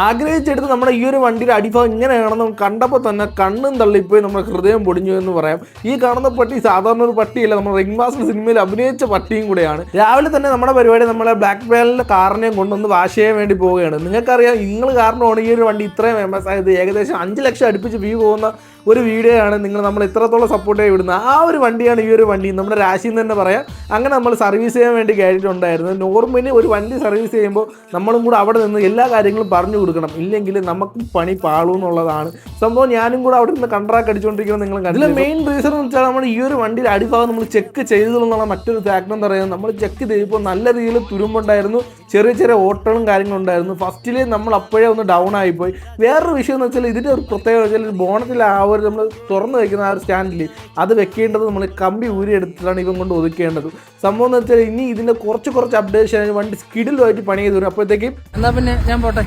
ആഗ്രഹിച്ചെടുത്ത് നമ്മുടെ ഈ ഒരു വണ്ടിയുടെ അടിഭാഗം ഇങ്ങനെയാണെന്ന് കണ്ടപ്പോൾ തന്നെ കണ്ണും തള്ളിപ്പോയി, നമ്മുടെ ഹൃദയം പൊടിഞ്ഞു എന്ന് പറയാം. ഈ കാണുന്ന പട്ടി സാധാരണ ഒരു പട്ടിയല്ല, നമ്മുടെ റിംഗ് മാസ്റ്റർ സിനിമയിൽ അഭിനയിച്ച പട്ടിയും കൂടെയാണ്. രാവിലെ തന്നെ നമ്മുടെ പരിപാടി നമ്മളെ ബ്ലാക്ക് പാനലിൻ്റെ കാറിനെയും കൊണ്ടൊന്ന് വാഷ് ചെയ്യാൻ വേണ്ടി പോവുകയാണ്. നിങ്ങൾക്കറിയാം, നിങ്ങൾ കാരണമാണ് ഈ ഒരു വണ്ടി ഇത്രയും ഫേമസ് ആയത്. ഏകദേശം 5 ലക്ഷം അടുപ്പിച്ച് വ്യൂ പോകുന്ന ഒരു വീഡിയോ ആണ് നമ്മൾ ഇത്രത്തോളം സപ്പോർട്ട് ചെയ്ത് വിടുന്നത്. ആ ഒരു വണ്ടിയാണ് ഈ ഒരു വണ്ടി. നമ്മുടെ രാശിന്ന് തന്നെ പറയാം. അങ്ങനെ നമ്മൾ സർവീസ് ചെയ്യാൻ വേണ്ടി കയറിയിട്ടുണ്ടായിരുന്നു. നോർമലി ഒരു വണ്ടി സർവീസ് ചെയ്യുമ്പോൾ നമ്മളും കൂടെ അവിടെ നിന്ന് എല്ലാ കാര്യങ്ങളും പറഞ്ഞു കൊടുക്കണം, ഇല്ലെങ്കിൽ നമുക്ക് പണി പാളൂ എന്നുള്ളതാണ് സംഭവം. ഞാനും കൂടെ അവിടെ നിന്ന് കൺട്രാക്ട് അടിച്ചുകൊണ്ടിരിക്കുന്നത് നിങ്ങൾ കണ്ടില്ല. മെയിൻ റീസൺ എന്ന് വെച്ചാൽ നമ്മൾ ഈ ഒരു വണ്ടിയുടെ അടിഭാഗം നമ്മൾ ചെക്ക് ചെയ്തെന്നുള്ള മറ്റൊരു ഫാക്ടർ എന്ന് പറയുന്നത്, നമ്മൾ ചെക്ക് ചെയ്തപ്പോൾ നല്ല രീതിയിൽ തുരുമ്പുണ്ടായിരുന്നു, ചെറിയ ചെറിയ ഓട്ടങ്ങളും കാര്യങ്ങളും ഉണ്ടായിരുന്നു. ഫസ്റ്റിൽ നമ്മൾ അപ്പോഴേ ഒന്ന് ഡൗൺ ആയിപ്പോയി. വേറൊരു വിഷയം എന്ന് വെച്ചാൽ ഇതിൻ്റെ ഒരു പ്രത്യേകത വെച്ചാൽ ബോണറ്റിൽ നമ്മൾ തുറന്നു വയ്ക്കുന്ന ആ ഒരു സ്റ്റാൻഡിൽ അത് വെക്കേണ്ടത് നമ്മൾ കമ്പി ഊരിയെടുത്തിട്ടാണ് ഇവൻ കൊണ്ട് ഒതുക്കേണ്ടത്. സംഭവം എന്ന് വെച്ചാൽ ഇനി ഇതിൻ്റെ കുറച്ച് അപ്ഡേഷൻ വണ്ടി സ്കിഡിലുമായിട്ട് പണി ചെയ്തു വരും. അപ്പോഴത്തേക്കും എന്നാൽ പിന്നെ ഞാൻ പോട്ടെ.